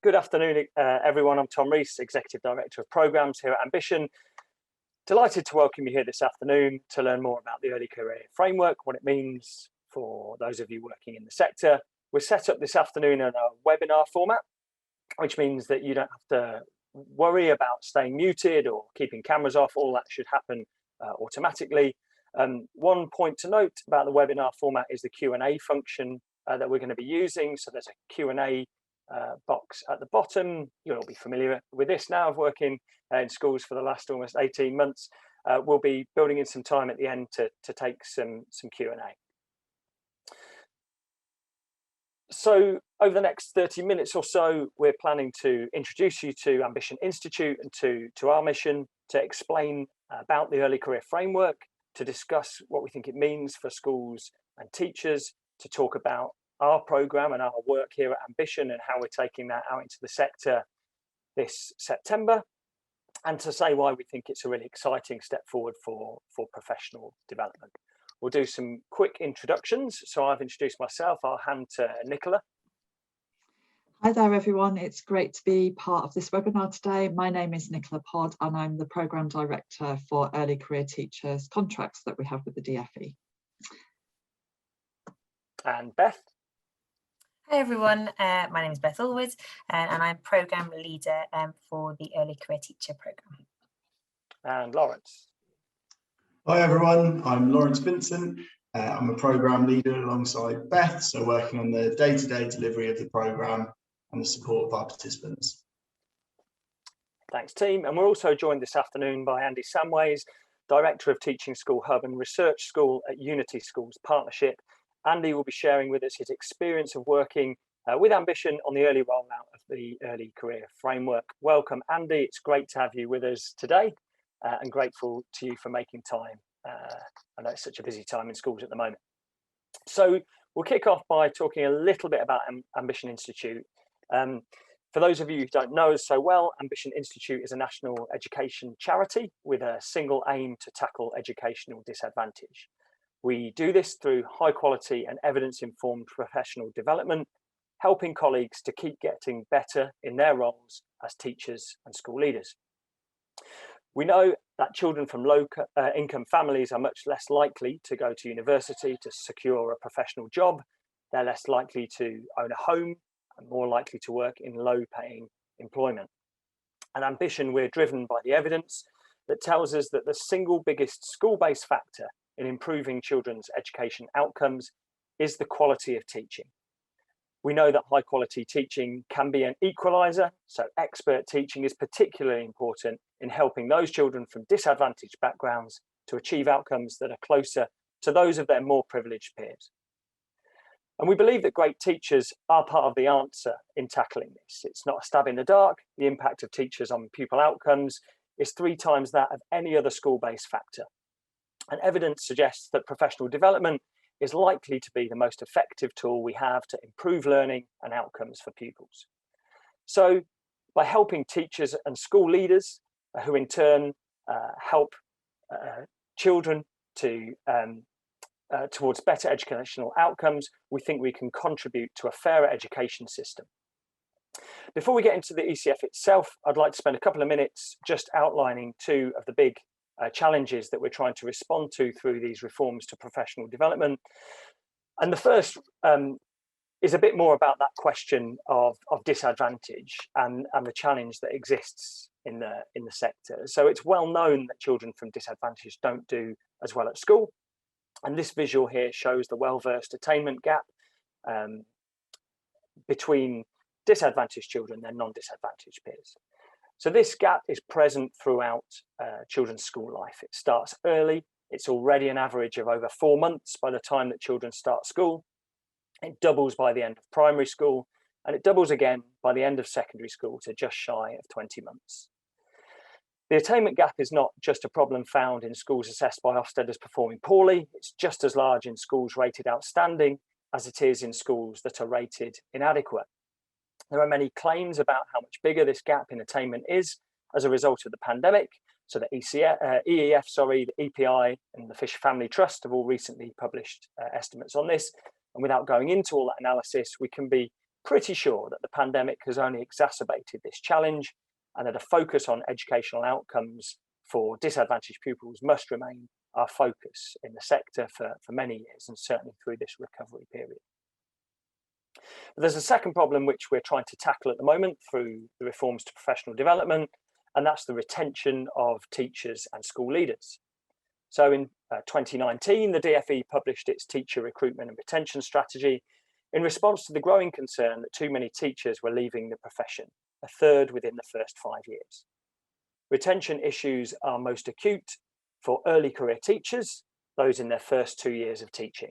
Good afternoon, everyone. I'm Tom Rees, Executive Director of Programmes here at Ambition. Delighted to welcome you here this afternoon to learn more about the Early Career Framework, what it means for those of you working in the sector. We're set up this afternoon in a webinar format, which means that you don't have to worry about staying muted or keeping cameras off. All that should happen automatically. One point to note about the webinar format is the Q&A function that we're going to be using. So there's a Q&A box at the bottom. You'll all be familiar with this now of working in schools for the last almost 18 months. We'll be building in some time at the end to take some Q&A. So over the next 30 minutes or so, we're planning to introduce you to Ambition Institute and to our mission, to explain about the Early Career Framework, to discuss what we think it means for schools and teachers, to talk about our programme and our work here at Ambition and how we're taking that out into the sector this September, and to say why we think it's a really exciting step forward for professional development. We'll do some quick introductions. So I've introduced myself. I'll hand to Nicola. Hi there, everyone. It's great to be part of this webinar today. My name is Nicola Pod, and I'm the Programme Director for Early Career Teachers contracts that we have with the DFE. And Beth. Hi everyone, my name is Beth Allwood and I'm Programme Leader for the Early Career Teacher Programme. And Lawrence. Hi everyone, I'm Lawrence Vincent. I'm a Programme Leader alongside Beth, so working on the day-to-day delivery of the programme and the support of our participants. Thanks team, and we're also joined this afternoon by Andy Samways, Director of Teaching School Hub and Research School at Unity Schools Partnership. Andy will be sharing with us his experience of working with Ambition on the early rollout of the Early Career Framework. Welcome, Andy. It's great to have you with us today and grateful to you for making time. I know it's such a busy time in schools at the moment. So we'll kick off by talking a little bit about Ambition Institute. For those of you who don't know us so well, Ambition Institute is a national education charity with a single aim to tackle educational disadvantage. We do this through high quality and evidence-informed professional development, helping colleagues to keep getting better in their roles as teachers and school leaders. We know that children from low income families are much less likely to go to university to secure a professional job. They're less likely to own a home and more likely to work in low-paying employment. At Ambition, we're driven by the evidence that tells us that the single biggest school-based factor in improving children's education outcomes is the quality of teaching. We know that high quality teaching can be an equaliser, so expert teaching is particularly important in helping those children from disadvantaged backgrounds to achieve outcomes that are closer to those of their more privileged peers. And we believe that great teachers are part of the answer in tackling this. It's not a stab in the dark. The impact of teachers on pupil outcomes is 3 times that of any other school-based factor. And evidence suggests that professional development is likely to be the most effective tool we have to improve learning and outcomes for pupils. So by helping teachers and school leaders, who in turn help children to towards better educational outcomes, we think we can contribute to a fairer education system. Before we get into the ECF itself, I'd like to spend a couple of minutes just outlining 2 of the big challenges that we're trying to respond to through these reforms to professional development. And the first is a bit more about that question of disadvantage and the challenge that exists in the sector. So it's well known that children from disadvantage don't do as well at school. And this visual here shows the well-versed attainment gap between disadvantaged children and non-disadvantaged peers. So this gap is present throughout children's school life. It starts early. It's already an average of over 4 months by the time that children start school. It doubles by the end of primary school, and it doubles again by the end of secondary school to just shy of 20 months. The attainment gap is not just a problem found in schools assessed by Ofsted as performing poorly. It's just as large in schools rated outstanding as it is in schools that are rated inadequate. There are many claims about how much bigger this gap in attainment is as a result of the pandemic. So the EEF, the EPI and the Fisher Family Trust have all recently published estimates on this. And without going into all that analysis, we can be pretty sure that the pandemic has only exacerbated this challenge, and that a focus on educational outcomes for disadvantaged pupils must remain our focus in the sector for many years, and certainly through this recovery period. But there's a second problem which we're trying to tackle at the moment through the reforms to professional development, and that's the retention of teachers and school leaders. So in 2019, the DfE published its teacher recruitment and retention strategy in response to the growing concern that too many teachers were leaving the profession, a third within the first 5 years. Retention issues are most acute for early career teachers, those in their first 2 years of teaching.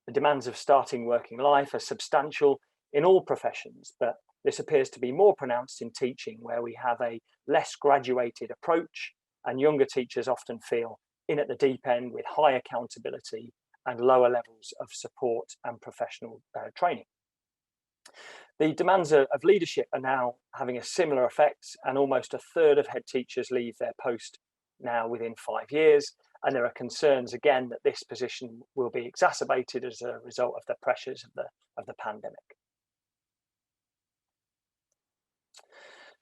The demands of starting working life are substantial in all professions, but this appears to be more pronounced in teaching, where we have a less graduated approach, and younger teachers often feel in at the deep end with high accountability and lower levels of support and professional training. The demands of leadership are now having a similar effect, and almost a third of head teachers leave their post now within 5 years. And there are concerns again that this position will be exacerbated as a result of the pressures of the pandemic.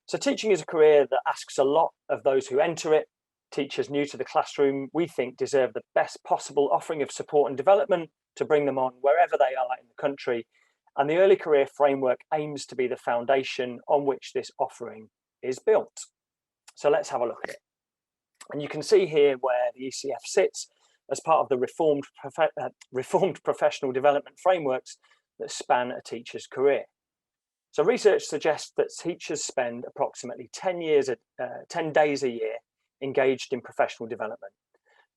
So teaching is a career that asks a lot of those who enter it. Teachers new to the classroom, we think, deserve the best possible offering of support and development to bring them on wherever they are in the country. And the early career framework aims to be the foundation on which this offering is built. So let's have a look at it. And you can see here where the ECF sits as part of the reformed professional development frameworks that span a teacher's career. So research suggests that teachers spend approximately 10 days a year engaged in professional development.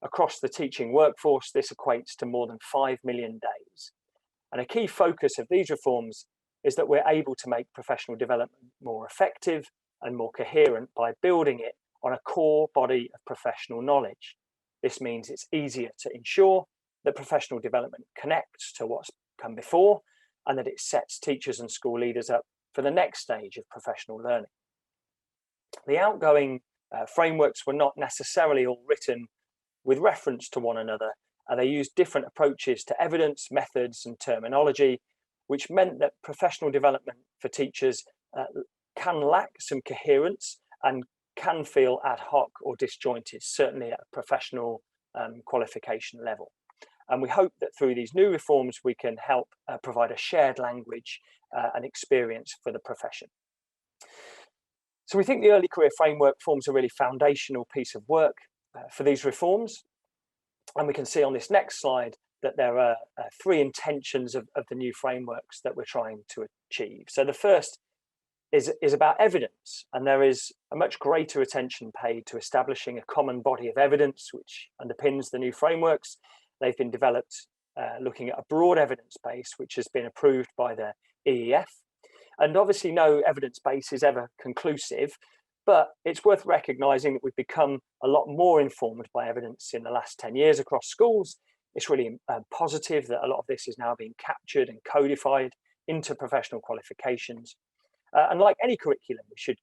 Across the teaching workforce, this equates to more than 5 million days. And a key focus of these reforms is that we're able to make professional development more effective and more coherent by building it on a core body of professional knowledge. This means it's easier to ensure that professional development connects to what's come before, and that it sets teachers and school leaders up for the next stage of professional learning. The outgoing frameworks were not necessarily all written with reference to one another, and they used different approaches to evidence, methods, and terminology, which meant that professional development for teachers can lack some coherence and can feel ad hoc or disjointed, certainly at a professional qualification level. And we hope that through these new reforms, we can help provide a shared language and experience for the profession. So we think the early career framework forms a really foundational piece of work for these reforms. And we can see on this next slide that there are 3 intentions of the new frameworks that we're trying to achieve. So the first is about evidence, and there is a much greater attention paid to establishing a common body of evidence which underpins the new frameworks. They've been developed looking at a broad evidence base which has been approved by the EEF. And obviously no evidence base is ever conclusive, but it's worth recognising that we've become a lot more informed by evidence in the last 10 years across schools. It's really positive that a lot of this is now being captured and codified into professional qualifications. And like any curriculum, we should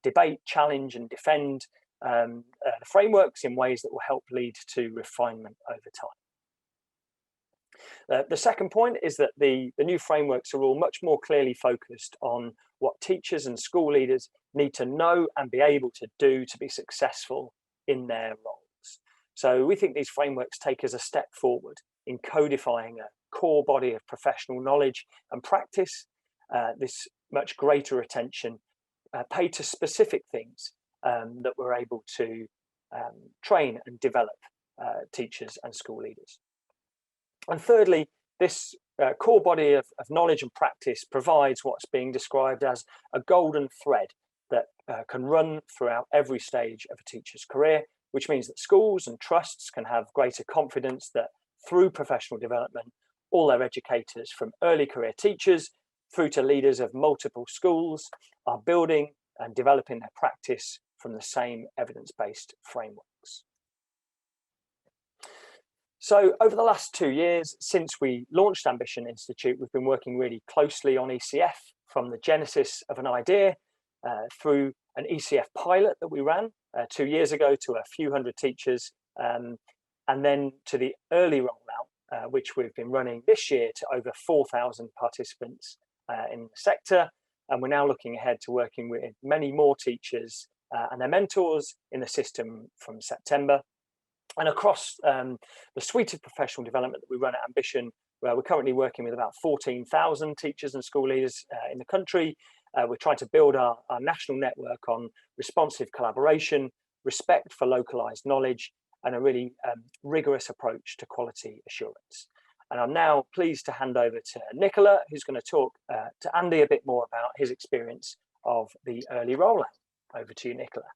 debate, challenge and defend the frameworks in ways that will help lead to refinement over time. The second point is that the new frameworks are all much more clearly focused on what teachers and school leaders need to know and be able to do to be successful in their roles. So we think these frameworks take us a step forward in codifying a core body of professional knowledge and practice. This much greater attention paid to specific things that we're able to train and develop teachers and school leaders. And thirdly, this core body of knowledge and practice provides what's being described as a golden thread that can run throughout every stage of a teacher's career, which means that schools and trusts can have greater confidence that through professional development, all their educators, from early career teachers through to leaders of multiple schools, are building and developing their practice from the same evidence-based frameworks. So over the last 2 years, since we launched Ambition Institute, we've been working really closely on ECF, from the genesis of an idea through an ECF pilot that we ran 2 years ago to a few hundred teachers, and then to the early rollout, which we've been running this year to over 4,000 participants in the sector, and we're now looking ahead to working with many more teachers and their mentors in the system from September. And across the suite of professional development that we run at Ambition, where we're currently working with about 14,000 teachers and school leaders in the country. We're trying to build our national network on responsive collaboration, respect for localised knowledge, and a really rigorous approach to quality assurance. And I'm now pleased to hand over to Nicola, who's going to talk to Andy a bit more about his experience of the early rollout. Over to you, Nicola.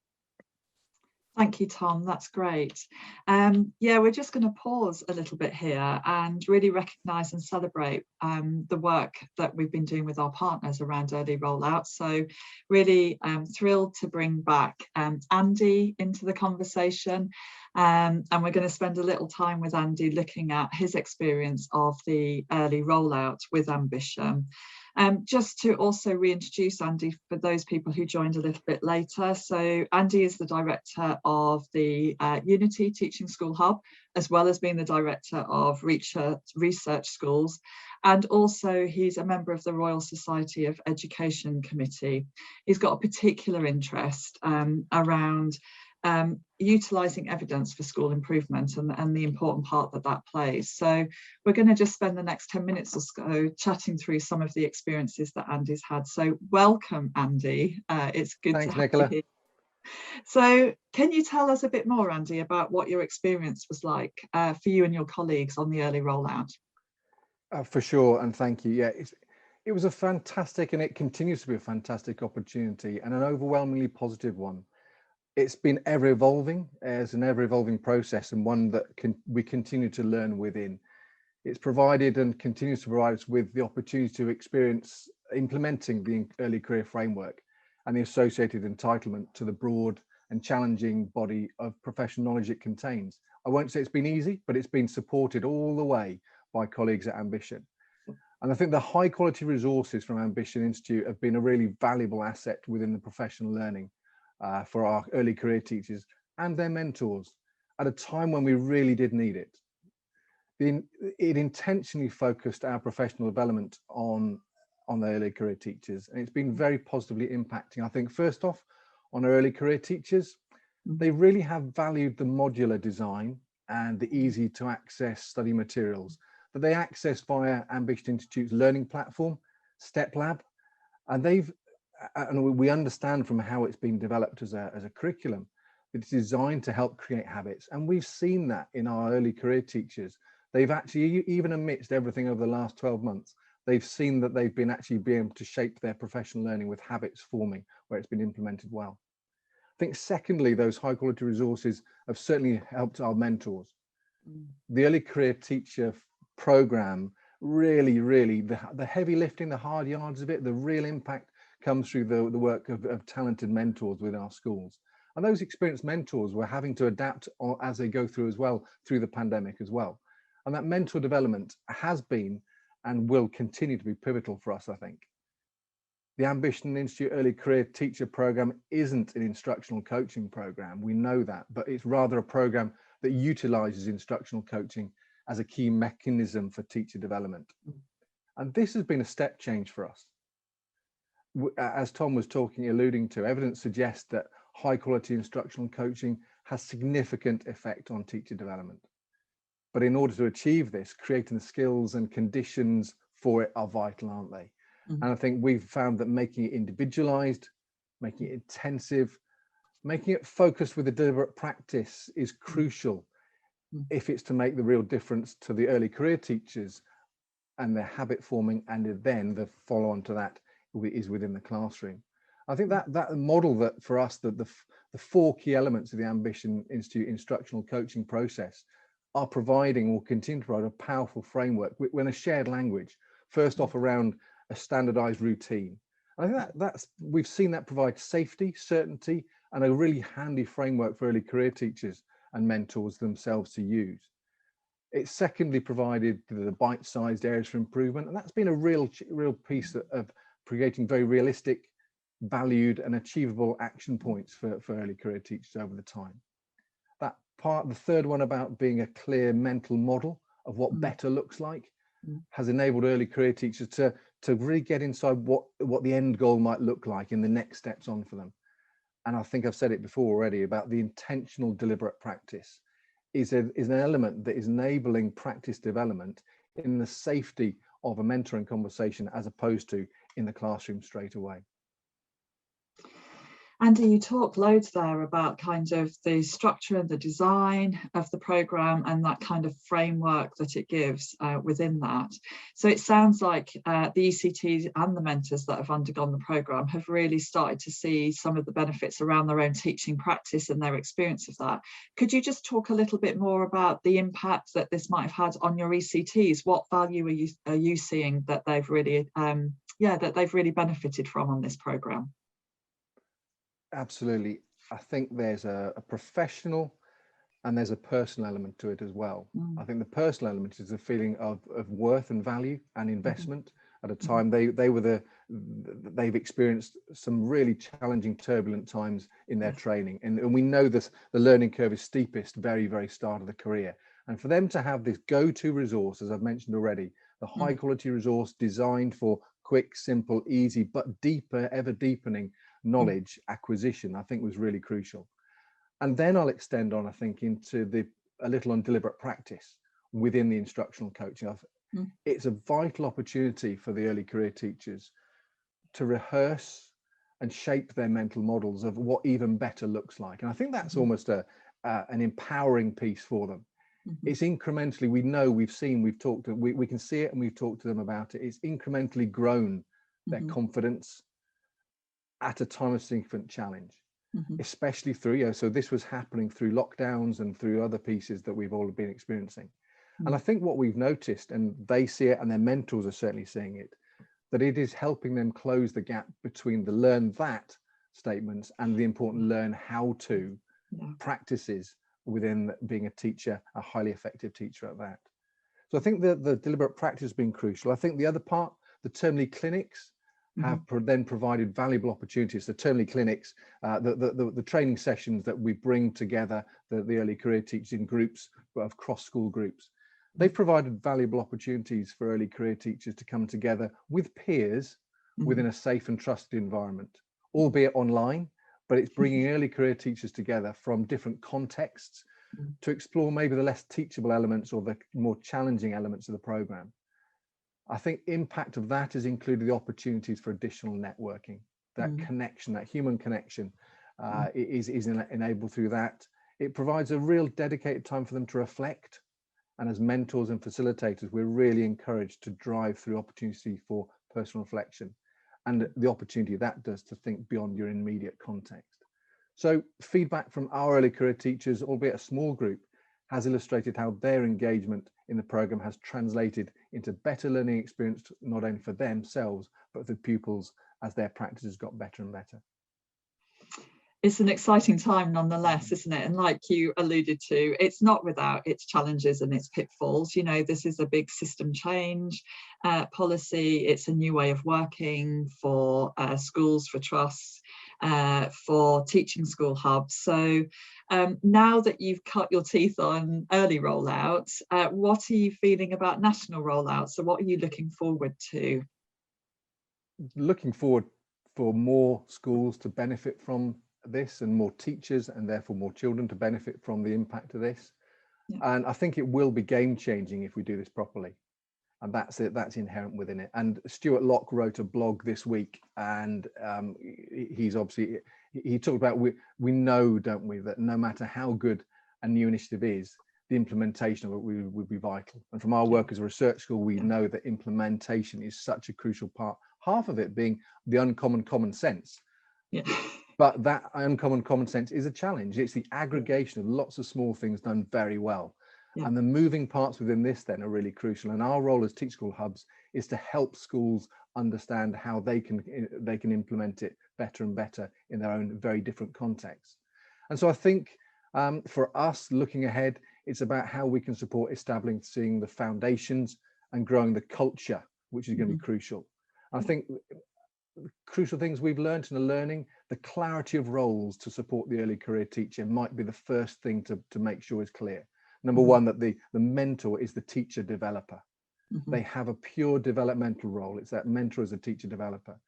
Thank you, Tom. That's great. Yeah, we're just going to pause a little bit here and really recognise and celebrate the work that we've been doing with our partners around early rollout. So really thrilled to bring back Andy into the conversation. And we're going to spend a little time with Andy looking at his experience of the early rollout with Ambition. Just to also reintroduce Andy for those people who joined a little bit later. So Andy is the director of the Unity Teaching School Hub, as well as being the director of research schools. And also he's a member of the Royal Society of Education Committee. He's got a particular interest around utilising evidence for school improvement and the important part that that plays. So we're going to just spend the next 10 minutes or so chatting through some of the experiences that Andy's had. So welcome, Andy. It's good to have Nicola. you here. So can you tell us a bit more, Andy, about what your experience was like for you and your colleagues on the early rollout? For sure, and thank you. Yeah, it was a fantastic, and it continues to be a fantastic opportunity, and an overwhelmingly positive one. It's been ever evolving, as an ever evolving process, and one that we continue to learn within. It's provided and continues to provide us with the opportunity to experience implementing the early career framework and the associated entitlement to the broad and challenging body of professional knowledge it contains. I won't say it's been easy, but it's been supported all the way by colleagues at Ambition. And I think the high quality resources from Ambition Institute have been a really valuable asset within the professional learning for our early career teachers and their mentors at a time when we really did need it. It intentionally focused our professional development on the early career teachers, and it's been very positively impacting. I think first off, on our early career teachers, they really have valued the modular design and the easy to access study materials that they access via Ambition Institute's learning platform, Step Lab, and we understand from how it's been developed as a curriculum, it's designed to help create habits. And we've seen that in our early career teachers. They've actually, even amidst everything over the last 12 months, they've seen that they've been able to shape their professional learning with habits forming where it's been implemented well. I think secondly, those high quality resources have certainly helped our mentors. The early career teacher program really, the heavy lifting, the hard yards of it, the real impact comes through the work of talented mentors within our schools. And those experienced mentors were having to adapt as they go through as well, through the pandemic as well. And that mentor development has been and will continue to be pivotal for us, I think. The Ambition Institute Early Career Teacher Program isn't an instructional coaching program, we know that, but it's rather a program that utilises instructional coaching as a key mechanism for teacher development. And this has been a step change for us. As Tom was alluding to, evidence suggests that high quality instructional coaching has significant effect on teacher development. But in order to achieve this, creating the skills and conditions for it are vital, aren't they? And I think we've found that making it individualized, making it intensive, making it focused with a deliberate practice is crucial if it's to make the real difference to the early career teachers and their habit forming, and then the follow on to that is within the classroom. I think that model that for us, the four key elements of the Ambition Institute instructional coaching process are providing, will continue to provide a powerful framework when a shared language, first off around a standardized routine. I think we've seen that provide safety, certainty, and a really handy framework for early career teachers and mentors themselves to use. It's secondly provided the bite-sized areas for improvement, and that's been a real piece of creating very realistic, valued and achievable action points for early career teachers over the time. That part, the third one about being a clear mental model of what better looks like, has enabled early career teachers to really get inside what the end goal might look like in the next steps on for them. And I think I've said it before already about the intentional deliberate practice is an element that is enabling practice development in the safety of a mentoring conversation as opposed to in the classroom straight away. Andy, you talk loads there about kind of the structure and the design of the programme and that kind of framework that it gives within that. So it sounds like the ECTs and the mentors that have undergone the programme have really started to see some of the benefits around their own teaching practice and their experience of that. Could you just talk a little bit more about the impact that this might have had on your ECTs? What value are you seeing that they've really benefited from on this programme? Absolutely. I think there's a professional and there's a personal element to it as well. I think the personal element is the feeling of worth and value and investment at a time they've experienced some really challenging, turbulent times in their training. And we know this, the learning curve is steepest very, very start of the career. And for them to have this go-to resource, as I've mentioned already, the high quality resource designed for quick, simple, easy, but deeper, ever deepening knowledge acquisition, I think was really crucial. And then I'll extend on, I think, into a little on deliberate practice within the instructional coaching. It's a vital opportunity for the early career teachers to rehearse and shape their mental models of what even better looks like. And I think that's almost an empowering piece for them. It's incrementally, we know, we've seen, we've talked, we can see it and we've talked to them about it. It's incrementally grown their confidence at a time of significant challenge, especially through, so this was happening through lockdowns and through other pieces that we've all been experiencing. And I think what we've noticed, and they see it and their mentors are certainly seeing it, that it is helping them close the gap between the learn that statements and the important learn how to practices within being a teacher, a highly effective teacher at that. So I think that the deliberate practice has been crucial. I think the other part, the termly clinics, have then provided valuable opportunities. The termly clinics, the training sessions that we bring together, the early career teachers in groups of cross-school groups, they've provided valuable opportunities for early career teachers to come together with peers within a safe and trusted environment, albeit online, but it's bringing early career teachers together from different contexts to explore maybe the less teachable elements or the more challenging elements of the program. I think impact of that has included the opportunities for additional networking, that connection, that human connection is enabled through that. It provides a real dedicated time for them to reflect. And as mentors and facilitators, we're really encouraged to drive through opportunity for personal reflection and the opportunity that does to think beyond your immediate context. So feedback from our early career teachers, albeit a small group, has illustrated how their engagement in the programme has translated into better learning experience, not only for themselves, but for pupils as their practices got better and better. It's an exciting time nonetheless, isn't it? And like you alluded to, it's not without its challenges and its pitfalls. You know, this is a big system change policy. It's a new way of working for schools, for trusts, for teaching school hubs. So now that you've cut your teeth on early rollouts, what are you feeling about national rollouts? So what are you looking forward to? Looking forward for more schools to benefit from this and more teachers and therefore more children to benefit from the impact of this. And I think it will be game changing if we do this properly. And that's it, that's inherent within it. And Stuart Locke wrote a blog this week, and he's obviously, he talked about, we know, don't we, that no matter how good a new initiative is, the implementation of it would be vital. And from our work as a research school, we know that implementation is such a crucial part, half of it being the uncommon common sense. But that uncommon common sense is a challenge. It's the aggregation of lots of small things done very well. And the moving parts within this then are really crucial. And our role as Teach School Hubs is to help schools understand how they can implement it better and better in their own very different contexts. And so I think for us looking ahead, it's about how we can support establishing the foundations and growing the culture, which is going to be crucial. I think crucial things we've learned in the learning, the clarity of roles to support the early career teacher might be the first thing to make sure is clear. Number one, that the mentor is the teacher developer. They have a pure developmental role. It's that mentor as a teacher developer.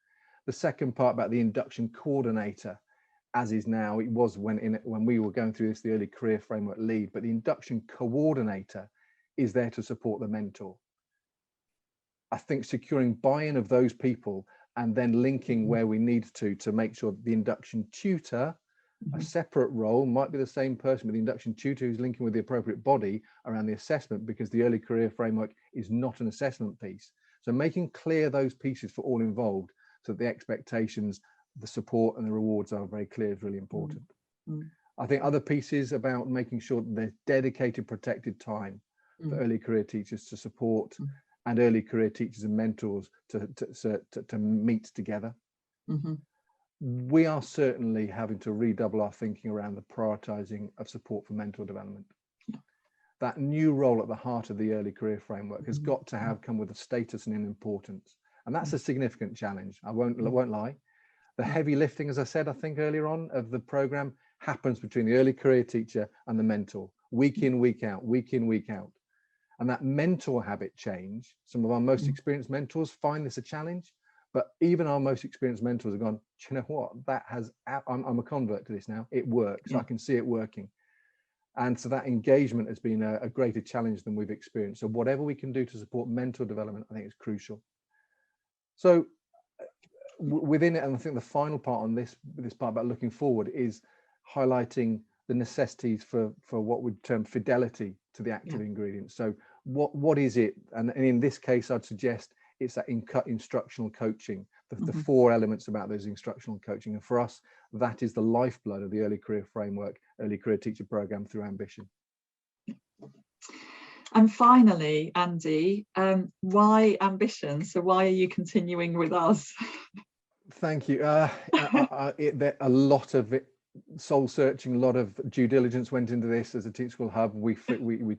The second part about the induction coordinator, as is now, it was when we were going through this, the early career framework lead, but the induction coordinator is there to support the mentor. I think securing buy-in of those people and then linking where we need to make sure the induction tutor, a separate role, might be the same person with the induction tutor who's linking with the appropriate body around the assessment, because the early career framework is not an assessment piece. So making clear those pieces for all involved, so that the expectations, the support and the rewards are very clear, is really important. I think other pieces about making sure that there's dedicated protected time for early career teachers to support and early career teachers and mentors to meet together. We are certainly having to redouble our thinking around the prioritizing of support for mentor development. That new role at the heart of the early career framework has got to come with a status and an importance. And that's a significant challenge. I won't lie. The heavy lifting, as I said, I think earlier on, of the program happens between the early career teacher and the mentor, week in, week out, week in, week out. And that mentor habit change, some of our most experienced mentors find this a challenge, but even our most experienced mentors have gone, do you know what, I'm a convert to this now. It works. I can see it working. And so that engagement has been a greater challenge than we've experienced. So whatever we can do to support mentor development, I think is crucial. So within it, and I think the final part on this part about looking forward is highlighting the necessities for what we'd term fidelity to the active ingredients. So what is it? And in this case, I'd suggest it's that instructional coaching, the four elements about those instructional coaching. And for us, that is the lifeblood of the early career framework, early career teacher program through Ambition. And finally, Andy, why Ambition? So why are you continuing with us? Thank you. A lot of it, soul searching, a lot of due diligence went into this. As a Teach School Hub, we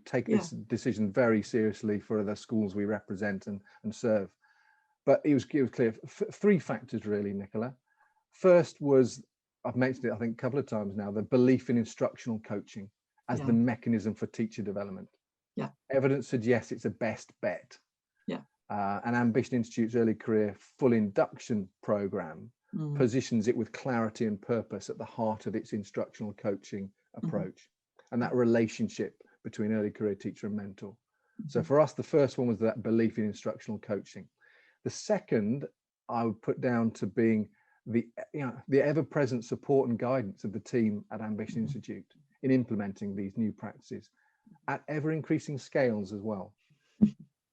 take this decision very seriously for the schools we represent and serve. But it was clear, three factors really, Nicola. First was, I've mentioned it I think a couple of times now, the belief in instructional coaching as the mechanism for teacher development. Evidence suggests it's a best bet. And Ambition Institute's early career full induction program positions it with clarity and purpose at the heart of its instructional coaching approach, and that relationship between early career teacher and mentor. So for us, the first one was that belief in instructional coaching. The second I would put down to being the ever-present support and guidance of the team at Ambition Institute in implementing these new practices at ever-increasing scales as well.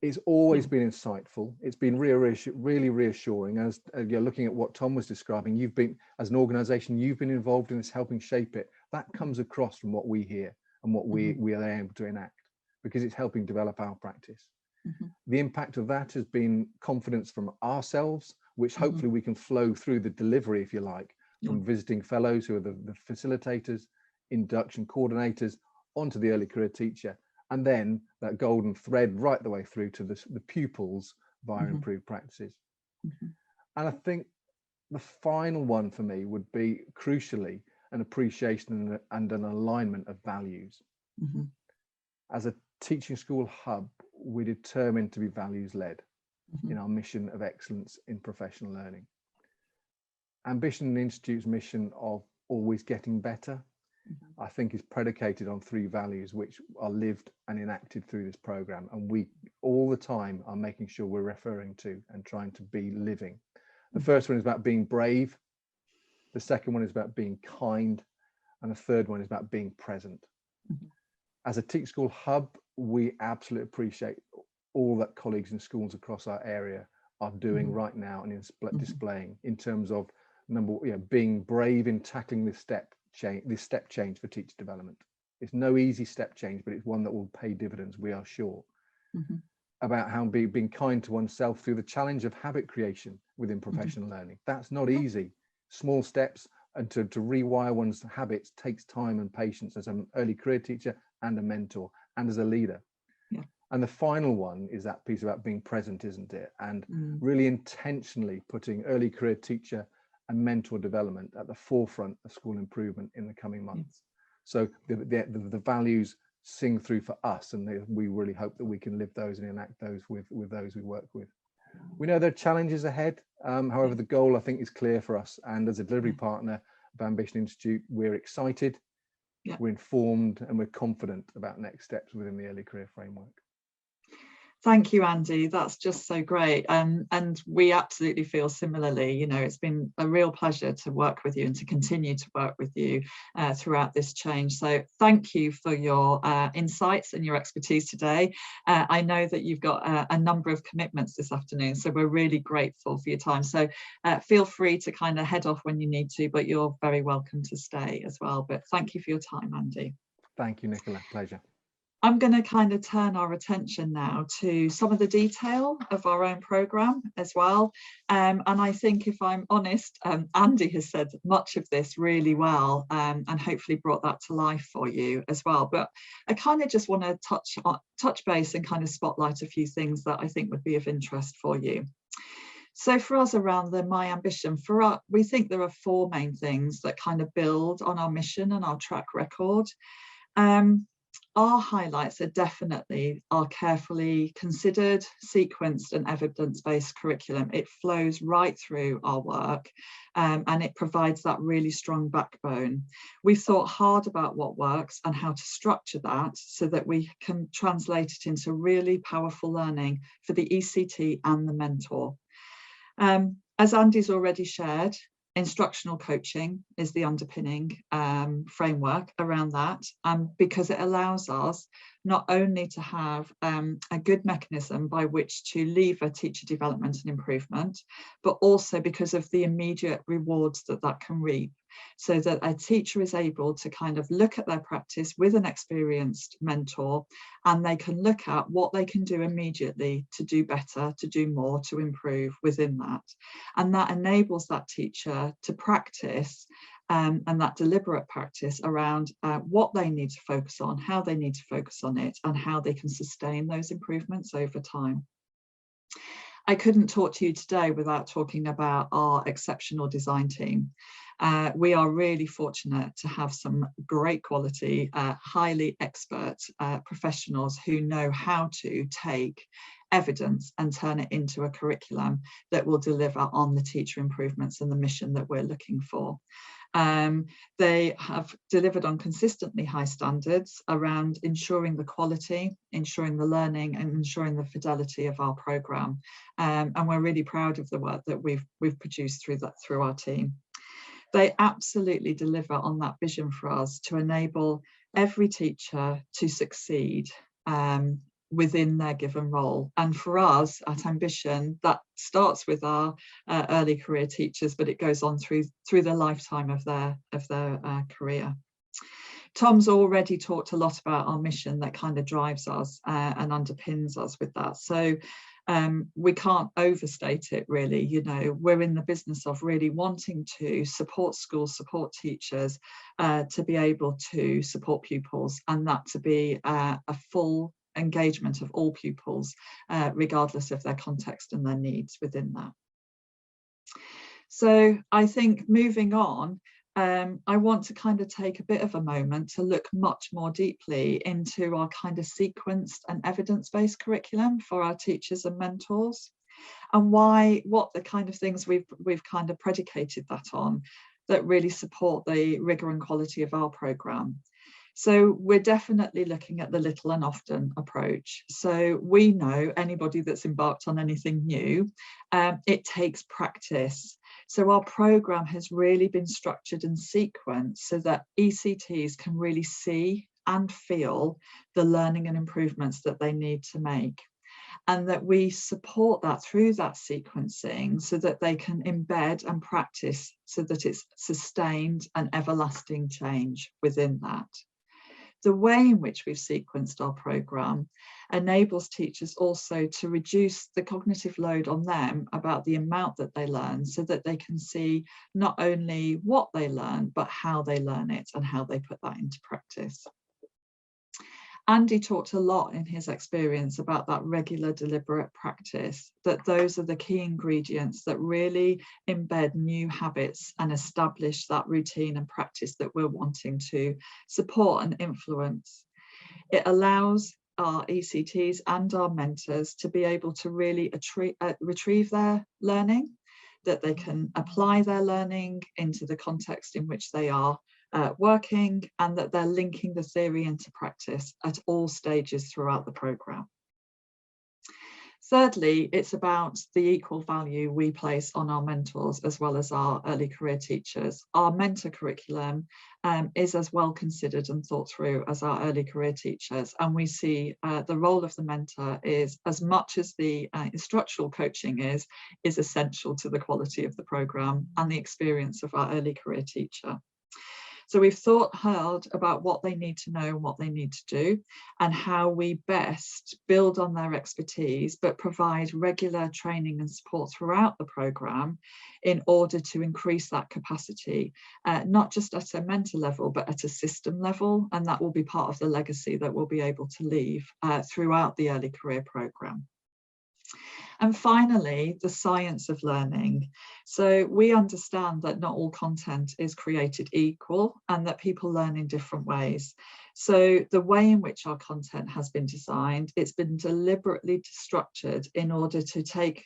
It's always been insightful. It's been really reassuring. As you're looking at what Tom was describing, you've been, as an organization, you've been involved in this, helping shape it. That comes across from what we hear and what we are able to enact, because it's helping develop our practice. The impact of that has been confidence from ourselves, which hopefully we can flow through the delivery, if you like, from visiting fellows who are the facilitators, induction coordinators, onto the early career teacher, and then that golden thread right the way through to the pupils via improved practices. And I think the final one for me would be, crucially, an appreciation and an alignment of values. As a teaching school hub, we're determined to be values-led in our mission of excellence in professional learning. Ambition Institute's mission of always getting better, I think, is predicated on three values which are lived and enacted through this program, and we all the time are making sure we're referring to and trying to be living. The first one is about being brave, the second one is about being kind, and the third one is about being present. As a Teach School Hub, we absolutely appreciate all that colleagues in schools across our area are doing right now and displaying in terms of being brave in tackling this step change for teacher development. It's no easy step change, but it's one that will pay dividends, we are sure. About how being kind to oneself through the challenge of habit creation within professional learning. That's not easy. Small steps, and to rewire one's habits takes time and patience as an early career teacher and a mentor and as a leader. And the final one is that piece about being present, isn't it? And really intentionally putting early career teacher and mentor development at the forefront of school improvement in the coming months. So the values sing through for us, and we really hope that we can live those and enact those with those we work with. We know there are challenges ahead. However, the goal, I think, is clear for us. And as a delivery partner of Ambition Institute, we're excited, we're informed, and we're confident about next steps within the early career framework. Thank you, Andy. That's just so great. And we absolutely feel similarly. You know, it's been a real pleasure to work with you and to continue to work with you throughout this change. So thank you for your insights and your expertise today. I know that you've got a number of commitments this afternoon, so we're really grateful for your time. So feel free to kind of head off when you need to, but you're very welcome to stay as well. But thank you for your time, Andy. Thank you, Nicola. Pleasure. I'm going to kind of turn our attention now to some of the detail of our own programme as well. And I think, if I'm honest, Andy has said much of this really well, and hopefully brought that to life for you as well. But I kind of just want to touch base and kind of spotlight a few things that I think would be of interest for you. So for us around the My Ambition, we think there are four main things that kind of build on our mission and our track record. Our highlights are definitely our carefully considered, sequenced and evidence-based curriculum. It flows right through our work, and it provides that really strong backbone. We've thought hard about what works and how to structure that so that we can translate it into really powerful learning for the ECT and the mentor. As Andy's already shared, instructional coaching is the underpinning framework around that, because it allows us not only to have a good mechanism by which to lever teacher development and improvement, but also because of the immediate rewards that that can reap, so that a teacher is able to kind of look at their practice with an experienced mentor, and they can look at what they can do immediately to do better, to do more, to improve within that. And that enables that teacher to practice and that deliberate practice around what they need to focus on, how they need to focus on it, and how they can sustain those improvements over time. I couldn't talk to you today without talking about our exceptional design team. We are really fortunate to have some great quality, highly expert professionals who know how to take evidence and turn it into a curriculum that will deliver on the teacher improvements and the mission that we're looking for. They have delivered on consistently high standards around ensuring the quality, ensuring the learning, and ensuring the fidelity of our programme. And we're really proud of the work that we've produced through our team. They absolutely deliver on that vision for us to enable every teacher to succeed within their given role. And for us at Ambition, that starts with our early career teachers, but it goes on through the lifetime of their career. Tom's already talked a lot about our mission that kind of drives us and underpins us with that. So we can't overstate it, really. You know, we're in the business of really wanting to support schools, support teachers, to be able to support pupils, and that to be a full engagement of all pupils, regardless of their context and their needs within that. So I think moving on, I want to kind of take a bit of a moment to look much more deeply into our kind of sequenced and evidence-based curriculum for our teachers and mentors, and what the kind of things we've kind of predicated that on that really support the rigor and quality of our programme. So we're definitely looking at the little and often approach. So we know anybody that's embarked on anything new, it takes practice. So our programme has really been structured and sequenced so that ECTs can really see and feel the learning and improvements that they need to make, and that we support that through that sequencing so that they can embed and practice so that it's sustained and everlasting change within that. The way in which we've sequenced our programme enables teachers also to reduce the cognitive load on them about the amount that they learn, so that they can see not only what they learn, but how they learn it and how they put that into practice. Andy talked a lot in his experience about that regular, deliberate practice, that those are the key ingredients that really embed new habits and establish that routine and practice that we're wanting to support and influence. It allows our ECTs and our mentors to be able to really retrieve their learning, that they can apply their learning into the context in which they are working, and that they're linking the theory into practice at all stages throughout the programme. Thirdly, it's about the equal value we place on our mentors as well as our early career teachers. Our mentor curriculum is as well considered and thought through as our early career teachers, and we see the role of the mentor is, as much as the instructional coaching is essential to the quality of the programme and the experience of our early career teacher. So we've thought hard about what they need to know and what they need to do, and how we best build on their expertise, but provide regular training and support throughout the programme in order to increase that capacity, not just at a mentor level, but at a system level. And that will be part of the legacy that we'll be able to leave throughout the early career programme. And finally, the science of learning. So we understand that not all content is created equal and that people learn in different ways. So the way in which our content has been designed, it's been deliberately structured in order to take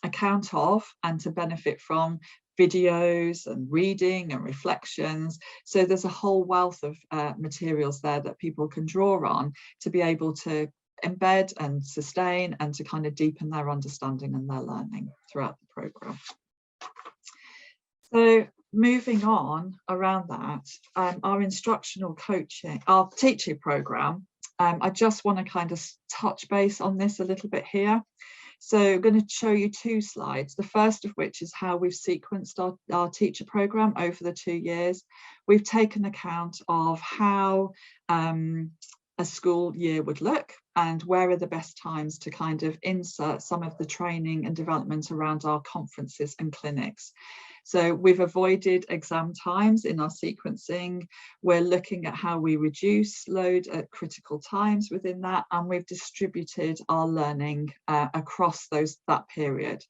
account of and to benefit from videos and reading and reflections. So there's a whole wealth of materials there that people can draw on to be able to embed and sustain and to kind of deepen their understanding and their learning throughout the programme. So moving on around that, our instructional coaching, our teaching programme, I just want to kind of touch base on this a little bit here. So I'm going to show you two slides, the first of which is how we've sequenced our teacher programme over the 2 years. We've taken account of how a school year would look and where are the best times to kind of insert some of the training and development around our conferences and clinics. So we've avoided exam times in our sequencing. We're looking at how we reduce load at critical times within that, and we've distributed our learning across that period.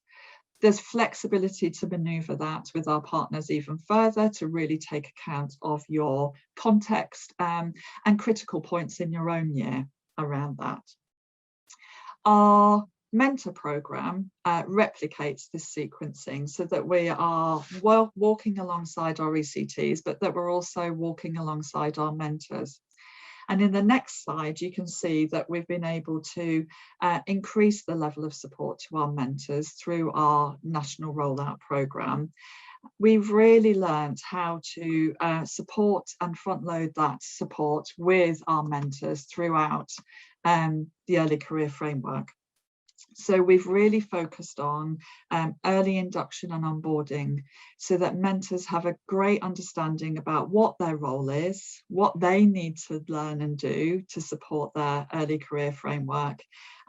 There's flexibility to manoeuvre that with our partners even further to really take account of your context and critical points in your own year around that. Our mentor programme replicates this sequencing so that we are walking alongside our ECTs, but that we're also walking alongside our mentors. And in the next slide, you can see that we've been able to increase the level of support to our mentors through our national rollout programme. We've really learned how to support and front load that support with our mentors throughout the early career framework. So we've really focused on early induction and onboarding so that mentors have a great understanding about what their role is, what they need to learn and do to support their early career framework,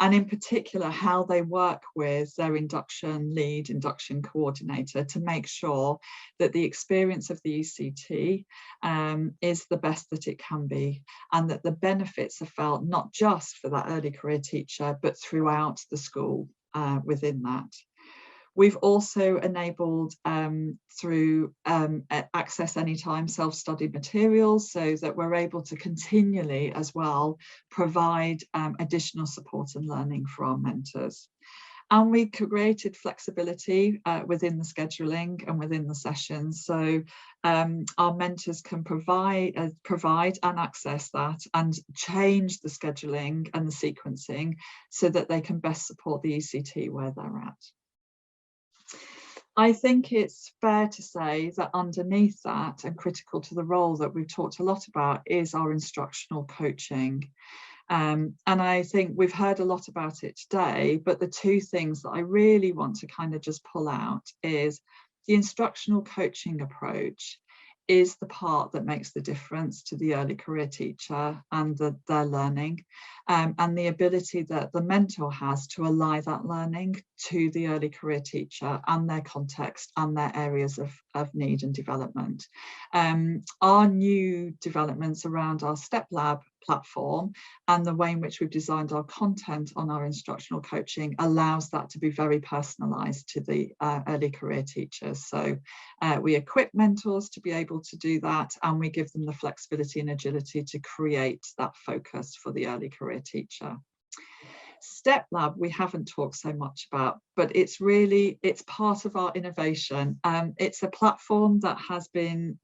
and in particular how they work with their induction lead, induction coordinator to make sure that the experience of the ECT is the best that it can be, and that the benefits are felt not just for that early career teacher but throughout the school within that. We've also enabled through access anytime self-study materials so that we're able to continually as well provide additional support and learning for our mentors. And we created flexibility within the scheduling and within the sessions. So our mentors can provide and access that and change the scheduling and the sequencing so that they can best support the ECT where they're at. I think it's fair to say that underneath that, and critical to the role that we've talked a lot about, is our instructional coaching. And I think we've heard a lot about it today, but the two things that I really want to kind of just pull out is the instructional coaching approach is the part that makes the difference to the early career teacher and their learning, and the ability that the mentor has to ally that learning to the early career teacher and their context and their areas of need and development. Our new developments around our STEP Lab platform and the way in which we've designed our content on our instructional coaching allows that to be very personalised to the early career teachers. So we equip mentors to be able to do that, and we give them the flexibility and agility to create that focus for the early career teacher. Step Lab we haven't talked so much about, but it's part of our innovation. It's a platform that has been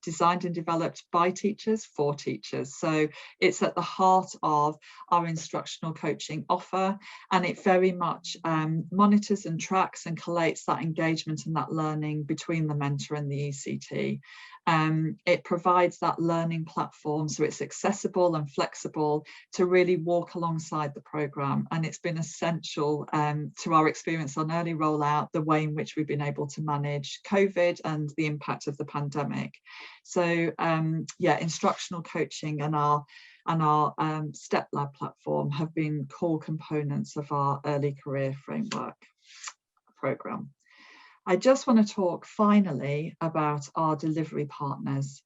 designed and developed by teachers for teachers. So it's at the heart of our instructional coaching offer, and it very much monitors and tracks and collates that engagement and that learning between the mentor and the ECT. It provides that learning platform, so it's accessible and flexible to really walk alongside the programme, and it's been essential to our experience on early rollout, the way in which we've been able to manage COVID and the impact of the pandemic. So yeah, instructional coaching and our Step Lab platform have been core components of our early career framework programme. I just want to talk finally about our delivery partners.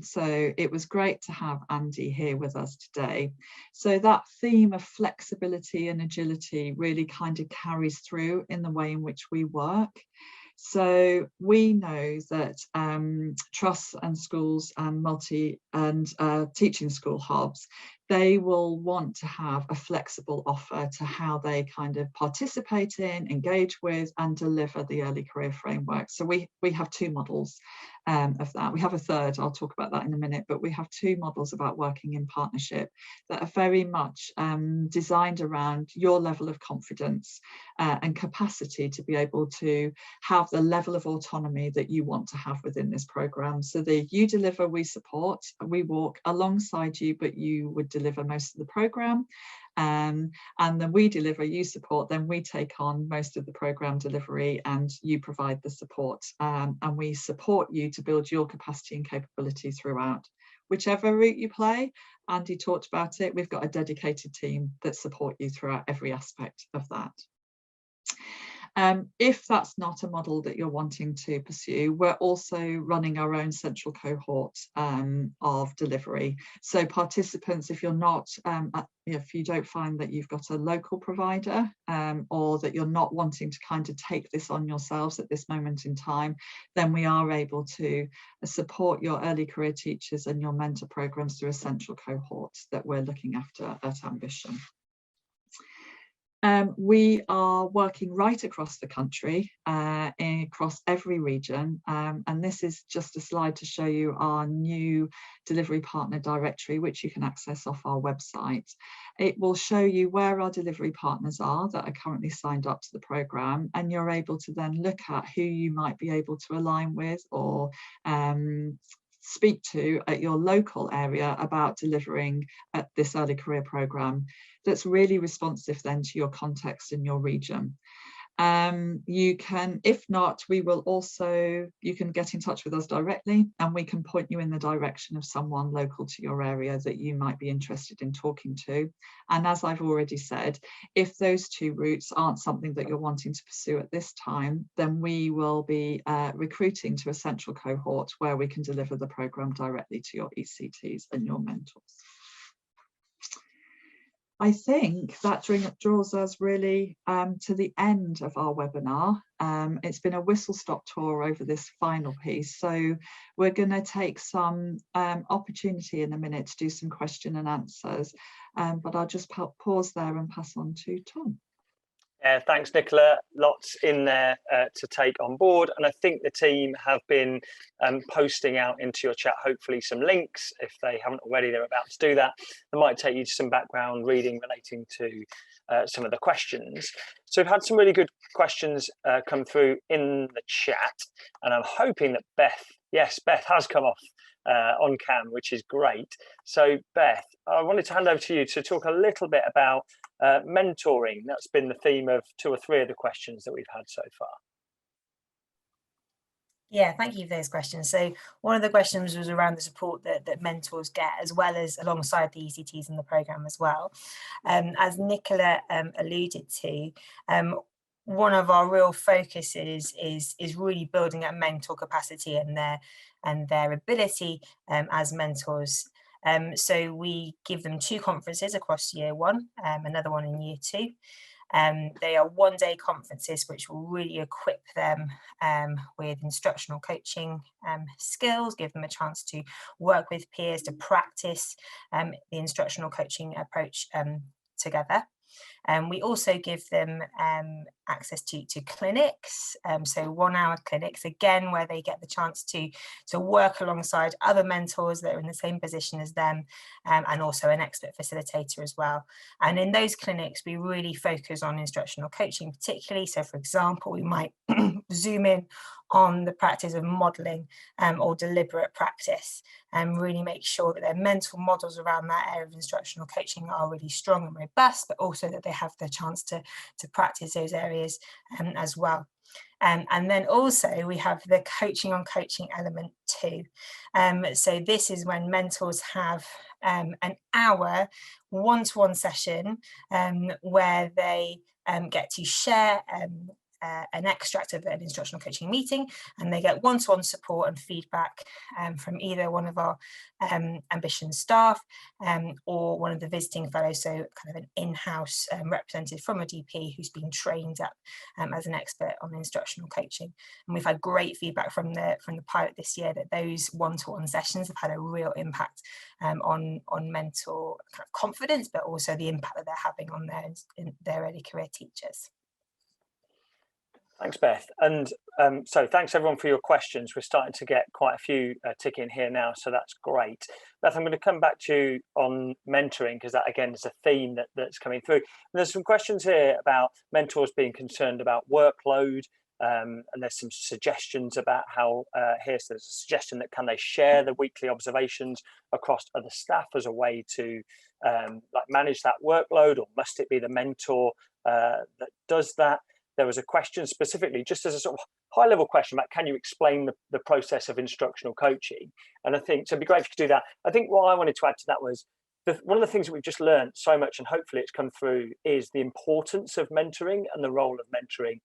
So it was great to have Andy here with us today. So that theme of flexibility and agility really kind of carries through in the way in which we work. So we know that trusts and schools and teaching school hubs, they will want to have a flexible offer to how they kind of participate in, engage with, and deliver the early career framework. So we have two models of that. We have a third, I'll talk about that in a minute, but we have two models about working in partnership that are very much designed around your level of confidence and capacity to be able to have the level of autonomy that you want to have within this programme. So the you deliver, we support, we walk alongside you, but you would deliver most of the programme. And then we deliver, you support, then we take on most of the programme delivery and you provide the support. And we support you to build your capacity and capability throughout. Whichever route you play, Andy talked about it, we've got a dedicated team that support you throughout every aspect of that. If that's not a model that you're wanting to pursue, we're also running our own central cohort of delivery. So participants, if you're not, if you don't find that you've got a local provider or that you're not wanting to kind of take this on yourselves at this moment in time, then we are able to support your early career teachers and your mentor programs through a central cohort that we're looking after at Ambition. We are working right across the country, across every region, and this is just a slide to show you our new delivery partner directory, which you can access off our website. It will show you where our delivery partners are that are currently signed up to the programme, and you're able to then look at who you might be able to align with or speak to at your local area about delivering at this early career programme that's really responsive then to your context and your region. You can, if not, we will also, you can get in touch with us directly and we can point you in the direction of someone local to your area that you might be interested in talking to. And as I've already said, if those two routes aren't something that you're wanting to pursue at this time, then we will be recruiting to a central cohort where we can deliver the programme directly to your ECTs and your mentors. I think that draws us really to the end of our webinar. It's been a whistle-stop tour over this final piece. So we're going to take some opportunity in a minute to do some question and answers, but I'll just pause there and pass on to Tom. Thanks, Nicola. Lots in there to take on board. And I think the team have been posting out into your chat, hopefully some links. If they haven't already, they're about to do that. They might take you to some background reading relating to some of the questions. So we've had some really good questions come through in the chat. And I'm hoping that Beth has come off on cam, which is great. So Beth, I wanted to hand over to you to talk a little bit about mentoring. That's been the theme of 2 or 3 of the questions that we've had so far. Yeah, thank you for those questions. So one of the questions was around the support that mentors get, as well as alongside the ECTs in the programme as well. As Nicola alluded to, one of our real focuses is really building a mentor capacity and their ability as mentors So we give them 2 conferences across year 1, another one in year 2. They are one-day conferences which will really equip them with instructional coaching skills, give them a chance to work with peers, to practice the instructional coaching approach together. We also give them access to clinics, so 1-hour clinics, again, where they get the chance to work alongside other mentors that are in the same position as them, and also an expert facilitator as well. And in those clinics, we really focus on instructional coaching particularly. So for example, we might zoom in on the practice of modelling or deliberate practice, and really make sure that their mental models around that area of instructional coaching are really strong and robust, but also that they have the chance to practice those areas as well. And then also we have the coaching on coaching element too. So this is when mentors have an hour one-to-one session where they get to share an extract of an instructional coaching meeting, and they get one-to-one support and feedback from either one of our Ambition staff or one of the visiting fellows, so kind of an in-house representative from a DP who's been trained up as an expert on instructional coaching. And we've had great feedback from the pilot this year that those one-to-one sessions have had a real impact on mentor kind of confidence, but also the impact that they're having on their early career teachers. Thanks, Beth. And so thanks everyone for your questions. We're starting to get quite a few ticking here now, so that's great. Beth, I'm going to come back to you on mentoring, because that again is a theme that's coming through. And there's some questions here about mentors being concerned about workload, and there's some suggestions about how, there's a suggestion that can they share the weekly observations across other staff as a way to like manage that workload, or must it be the mentor that does that? There was a question specifically, just as a sort of high-level question about, can you explain the process of instructional coaching? And I think, so it'd be great if you could do that. I think what I wanted to add to that was, one of the things that we've just learned so much, and hopefully it's come through, is the importance of mentoring and the role of mentoring.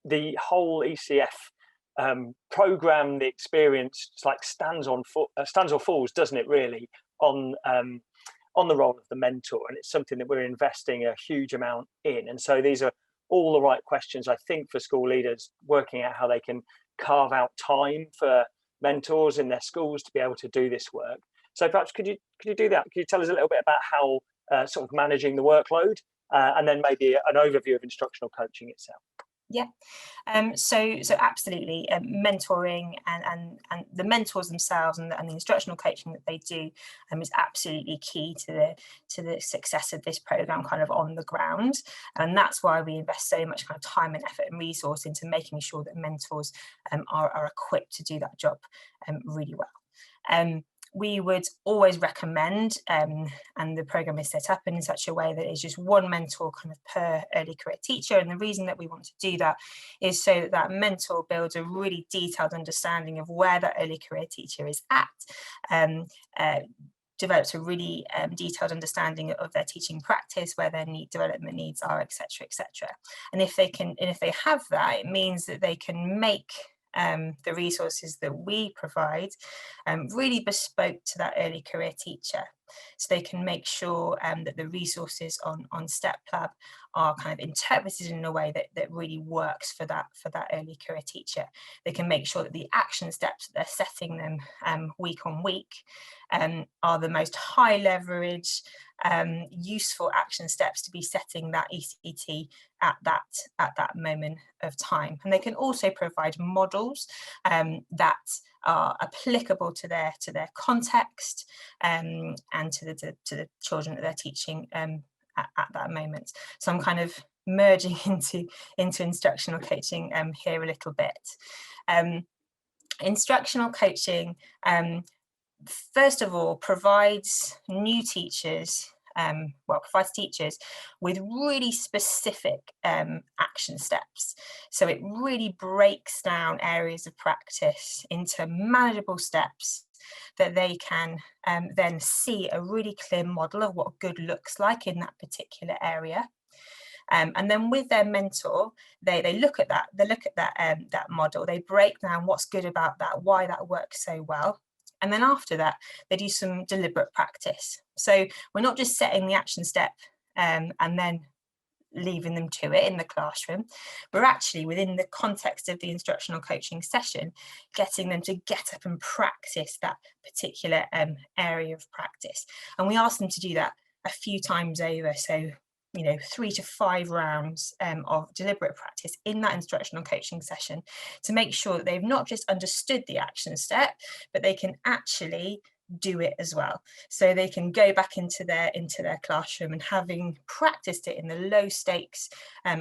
The whole ECF program, the experience, it's like stands or falls, doesn't it, really, on the role of the mentor. And it's something that we're investing a huge amount in. And so these are all the right questions, I think, for school leaders, working out how they can carve out time for mentors in their schools to be able to do this work. So perhaps could you do that? Could you tell us a little bit about how sort of managing the workload, and then maybe an overview of instructional coaching itself? Yeah, so absolutely, mentoring and the mentors themselves and the instructional coaching that they do is absolutely key to the success of this program, kind of on the ground. And that's why we invest so much kind of time and effort and resource into making sure that mentors are equipped to do that job really well. We would always recommend, and the program is set up in such a way that it's just one mentor kind of per early career teacher. And the reason that we want to do that is so that that mentor builds a really detailed understanding of where that early career teacher is at, develops a really detailed understanding of their teaching practice, where their development needs are, etc., etc. And if they have that, it means that they can make the resources that we provide really bespoke to that early career teacher. So they can make sure that the resources on StepLab are kind of interpreted in a way that really works for that early career teacher. They can make sure that the action steps that they're setting them week on week are the most high leverage, useful action steps to be setting that ECT at that moment of time. And they can also provide models that are applicable to their context and to the children that they're teaching at that moment. So I'm kind of merging into instructional coaching here a little bit. Instructional coaching, first of all, provides new teachers, provides teachers with really specific action steps. So it really breaks down areas of practice into manageable steps that they can then see a really clear model of what good looks like in that particular area. And then with their mentor, they look at that model, they break down what's good about that, why that works so well. And then after that, they do some deliberate practice. So we're not just setting the action step and then leaving them to it in the classroom. We're actually, within the context of the instructional coaching session, getting them to get up and practice that particular area of practice. And we ask them to do that a few times over. So, 3 to 5 rounds of deliberate practice in that instructional coaching session, to make sure that they've not just understood the action step, but they can actually do it as well. So they can go back into their classroom, and having practiced it in the low stakes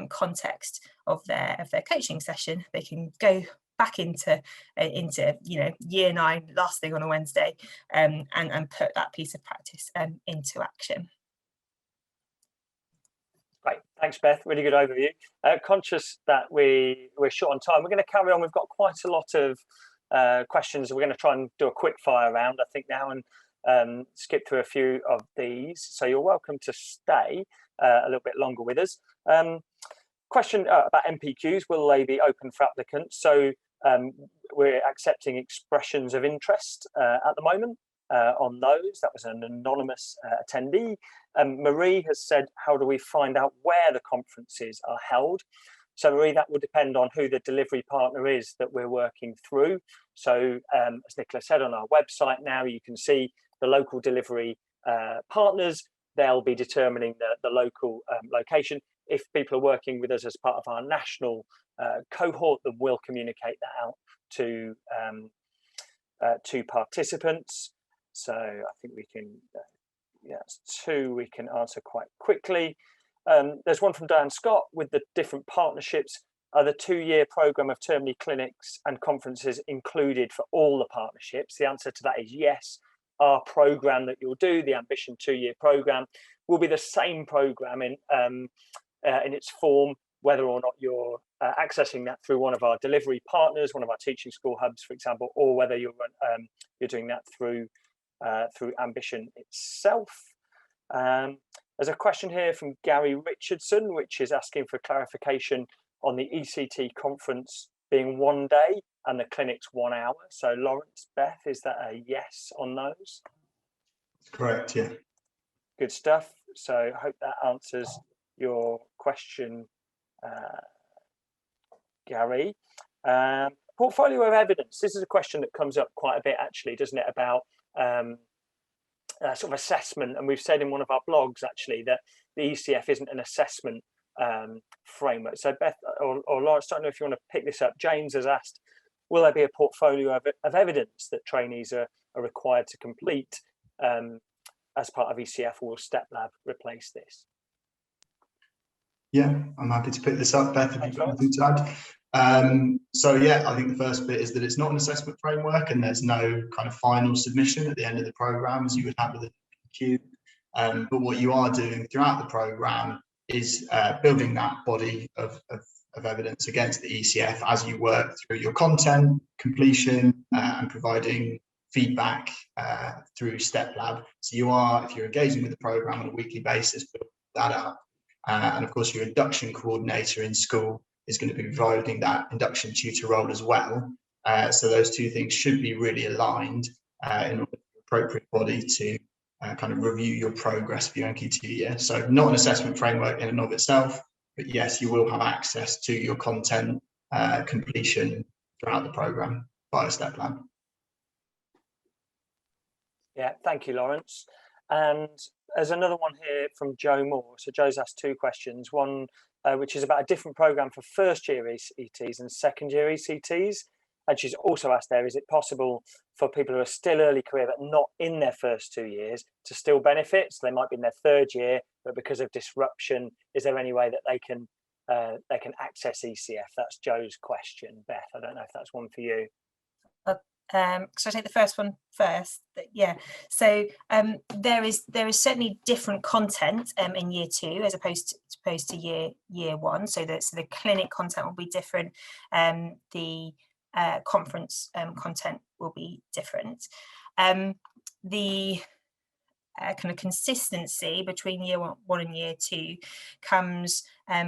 context of their coaching session, they can go back into year 9 last thing on a Wednesday and put that piece of practice into action. Great, thanks Beth, really good overview. Conscious that we're short on time, we're going to carry on. We've got quite a lot of questions. We're going to try and do a quick fire round, I think, now, and skip through a few of these. So you're welcome to stay a little bit longer with us. Question about MPQs, will they be open for applicants? So we're accepting expressions of interest at the moment on those. That was an anonymous attendee. Marie has said, how do we find out where the conferences are held? So Marie, that will depend on who the delivery partner is that we're working through. So as Nicola said, on our website now, you can see the local delivery partners. They'll be determining the local location. If people are working with us as part of our national cohort, then we'll communicate that out to participants. So I think we can, that's 2 we can answer quite quickly. There's one from Diane Scott with the different partnerships. Are the 2-year programme of termly clinics and conferences included for all the partnerships? The answer to that is yes. Our programme that you'll do, the Ambition 2-year programme, will be the same programme in its form, whether or not you're accessing that through one of our delivery partners, one of our teaching school hubs, for example, or whether you're doing that through Ambition itself. There's a question here from Gary Richardson, which is asking for clarification on the ECT conference being 1 day and the clinic's 1 hour. So Lawrence, Beth, is that a yes on those? Correct, yeah. Good stuff. So I hope that answers your question, Gary. Portfolio of evidence. This is a question that comes up quite a bit, actually, doesn't it, about sort of assessment. And we've said in one of our blogs, actually, that the ECF isn't an assessment framework. So Beth or Lawrence, I don't know if you want to pick this up. James has asked, will there be a portfolio of evidence that trainees are required to complete as part of ECF, or will Step Lab replace this? Yeah, I'm happy to pick this up, Beth, if you've got anything to add. So yeah, I think the first bit is that it's not an assessment framework, and there's no kind of final submission at the end of the programme as you would have with a Q. But what you are doing throughout the programme is building that body of evidence against the ECF as you work through your content, completion, and providing feedback through Step Lab. So you are, if you're engaging with the programme on a weekly basis, build that up. And of course, your induction coordinator in school is going to be providing that induction tutor role as well. So those 2 things should be really aligned in order for the appropriate body to kind of review your progress for your NQ2 year. So not an assessment framework in and of itself, but yes, you will have access to your content completion throughout the programme via Step Lab. Yeah, thank you, Lawrence. And there's another one here from Joe Moore. So Joe's asked 2 questions. One, which is about a different programme for first-year ECTs and second-year ECTs. And she's also asked there, is it possible for people who are still early career but not in their first 2 years to still benefit? So they might be in their 3rd year, but because of disruption, is there any way that they can access ECF? That's Joe's question. Beth, I don't know if that's one for you. So I take the first one first. Yeah. So there is certainly different content in year 2 as opposed to year 1. So the clinic content will be different. The conference content will be different. The kind of consistency between year one and year two comes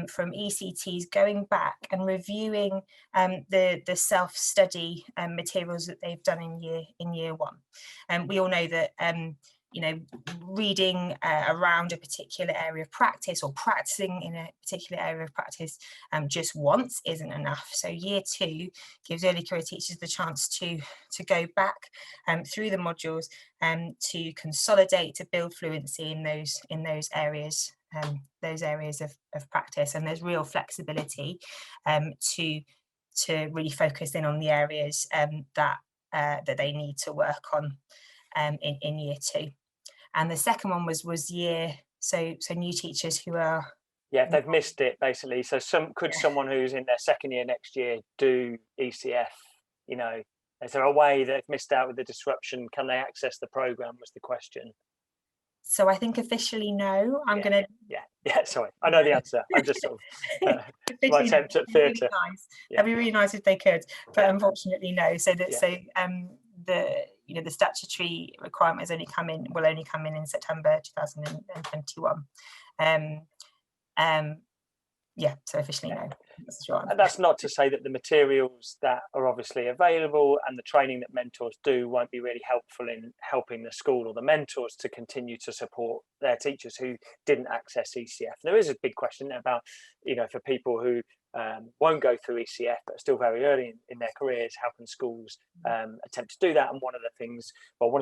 from ECTs going back and reviewing the self-study materials that they've done in year one. And we all know that you know, reading around a particular area of practice or practicing in a particular area of practice just once isn't enough. So year two gives early career teachers the chance to go back through the modules and to consolidate, to build fluency in those areas of practice. And there's real flexibility to really focus in on the areas that they need to work on in year two. And the second one was so new teachers who are, yeah, if they've missed it basically. So someone who's in their second year next year do ECF? You know, is there a way they've missed out with the disruption? Can they access the program? Was the question. So I think officially no. I'm gonna. Yeah. Sorry, I know the answer. I'm just sort of my attempt at theatre. It'd be really nice if they could, but unfortunately no. So the statutory requirement will only come in September 2021. So officially no. That's right. And that's not to say that the materials that are obviously available and the training that mentors do won't be really helpful in helping the school or the mentors to continue to support their teachers who didn't access ECF. There is a big question about, you know, for people who won't go through ECF but are still very early in their careers, how can schools attempt to do that? And one of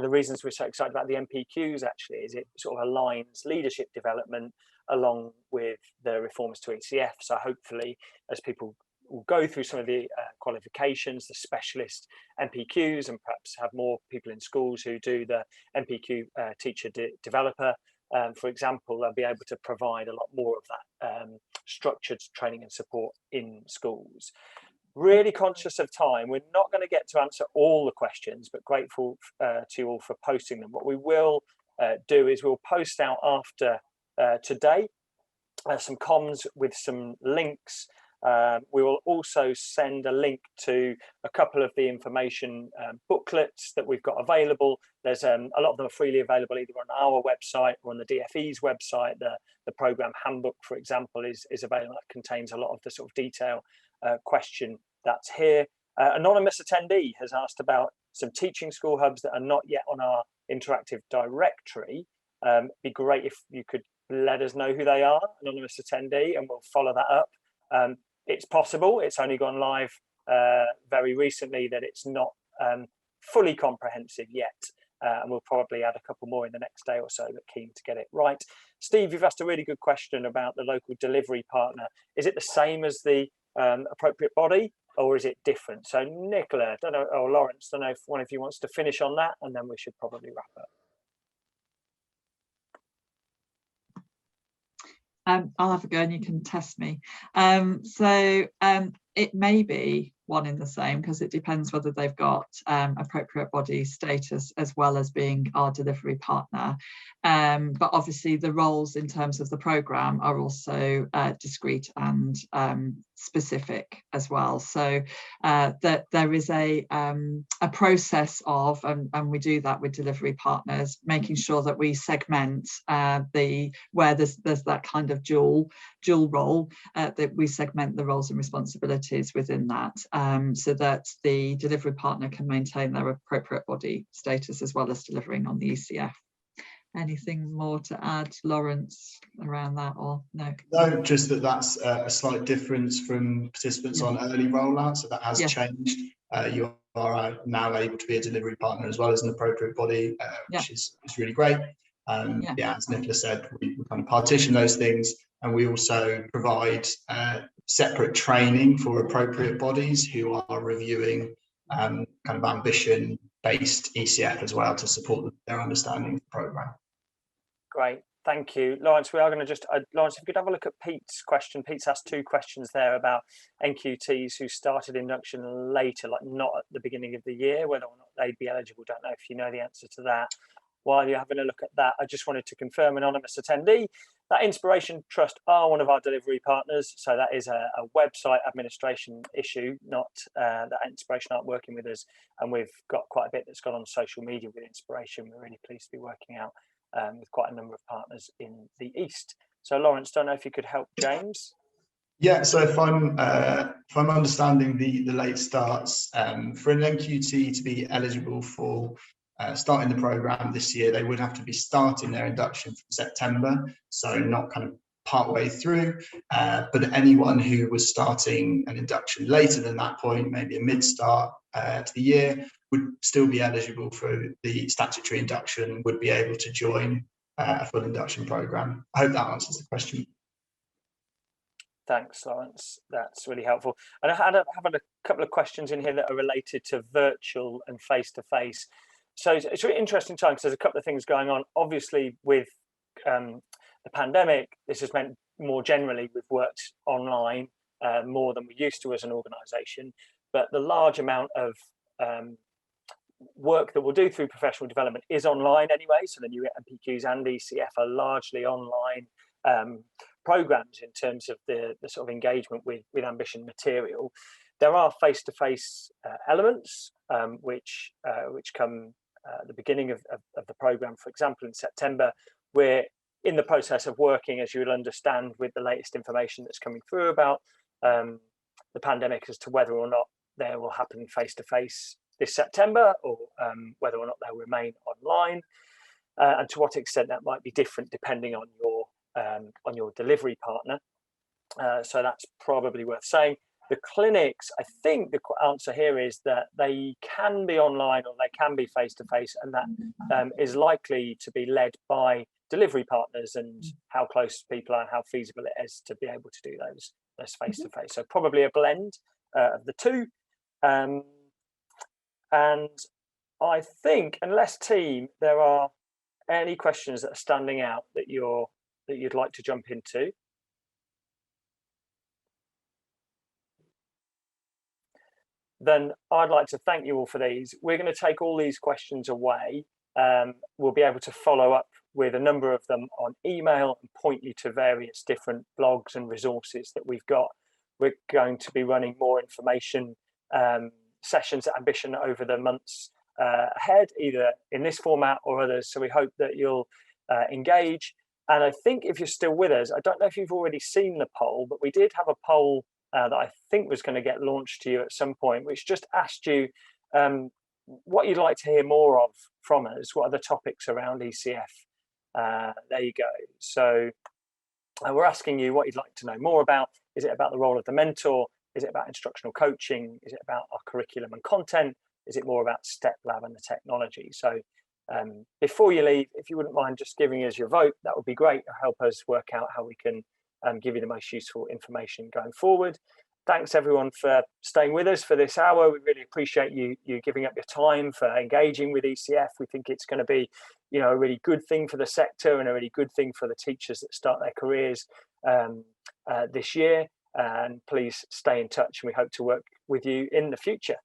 the reasons we're so excited about the MPQs actually is it sort of aligns leadership development along with the reforms to ECF. So hopefully, as people will go through some of the qualifications, the specialist MPQs, and perhaps have more people in schools who do the MPQ teacher developer, for example, they'll be able to provide a lot more of that structured training and support in schools. Really conscious of time, we're not going to get to answer all the questions, but grateful to you all for posting them. What we will do is we'll post out after today some comms with some links. We will also send a link to a couple of the information booklets that we've got available. There's a lot of them are freely available either on our website or on the DFE's website. The program handbook, for example, is available. That contains a lot of the sort of detail question that's here. Anonymous attendee has asked about some teaching school hubs that are not yet on our interactive directory. Be great if you could let us know who they are, anonymous attendee, and we'll follow that up. It's possible, it's only gone live very recently, that it's not fully comprehensive yet, and we'll probably add a couple more in the next day or so, but keen to get it right. Steve, you've asked a really good question about the local delivery partner. Is it the same as the appropriate body, or is it different? So Nicola, don't know, or Lawrence, don't know if one of you wants to finish on that, and then we should probably wrap up. I'll have a go and you can test me. It may be one in the same, because it depends whether they've got appropriate body status as well as being our delivery partner. But obviously the roles in terms of the programme are also discrete and specific as well. So that there is a process of, and we do that with delivery partners, making sure that we segment where there's that kind of dual role, that we segment the roles and responsibilities within that, so that the delivery partner can maintain their appropriate body status as well as delivering on the ECF. Anything more to add, Lawrence, around that, or no? No, just that's a slight difference from participants on early rollout, so that has changed. You are now able to be a delivery partner as well as an appropriate body, which is really great. As Nicola said, we kind of partition those things, and we also provide separate training for appropriate bodies who are reviewing kind of ambition-based ECF as well to support their understanding of the programme. Great, thank you. Lawrence, we are going to just, Lawrence, if you could have a look at Pete's question. Pete's asked two questions there about NQTs who started induction later, like not at the beginning of the year, whether or not they'd be eligible. Don't know if you know the answer to that. While you're having a look at that, I just wanted to confirm, anonymous attendee, that Inspiration Trust are one of our delivery partners. So that is a website administration issue, not that Inspiration aren't working with us. And we've got quite a bit that's gone on social media with Inspiration. We're really pleased to be working out with quite a number of partners in the East. So Lawrence, don't know if you could help James. Yeah, so if I'm understanding the late starts, for an NQT to be eligible for starting the program this year, they would have to be starting their induction from September, so not kind of part way through, but anyone who was starting an induction later than that point, maybe a mid-start to the year, would still be eligible for the statutory induction, would be able to join a full induction program. I hope that answers the question. Thanks, Lawrence. That's really helpful. And I have a couple of questions in here that are related to virtual and face-to-face. So it's a really interesting time because there's a couple of things going on. Obviously, with the pandemic, this has meant more generally we've worked online more than we used to as an organisation. But the large amount of work that we'll do through professional development is online anyway. So the new MPQs and ECF are largely online programs in terms of the sort of engagement with ambition material. There are face-to-face elements which come at the beginning of the program. For example, in September, we're in the process of working, as you'll understand, with the latest information that's coming through about the pandemic as to whether or not they will happen face-to-face this September, or whether or not they'll remain online, and to what extent that might be different depending on your delivery partner. So that's probably worth saying. The clinics, I think the answer here is that they can be online or they can be face-to-face, and that is likely to be led by delivery partners and how close people are and how feasible it is to be able to do those face-to-face. So probably a blend of the two. And I think, unless team, there are any questions that are standing out that you'd like to jump into. Then I'd like to thank you all for these. We're going to take all these questions away. We'll be able to follow up with a number of them on email and point you to various different blogs and resources that we've got. We're going to be running more information sessions at Ambition over the months ahead, either in this format or others. So we hope that you'll engage. And I think if you're still with us, I don't know if you've already seen the poll, but we did have a poll that I think was going to get launched to you at some point, which just asked you what you'd like to hear more of from us. What are the topics around ECF? There you go. So we're asking you what you'd like to know more about. Is it about the role of the mentor? Is it about instructional coaching? Is it about our curriculum and content? Is it more about Step Lab and the technology? So before you leave, if you wouldn't mind just giving us your vote, that would be great. It'll help us work out how we can give you the most useful information going forward. Thanks everyone for staying with us for this hour. We really appreciate you giving up your time for engaging with ECF. We think it's going to be, a really good thing for the sector and a really good thing for the teachers that start their careers this year. And please stay in touch, and we hope to work with you in the future.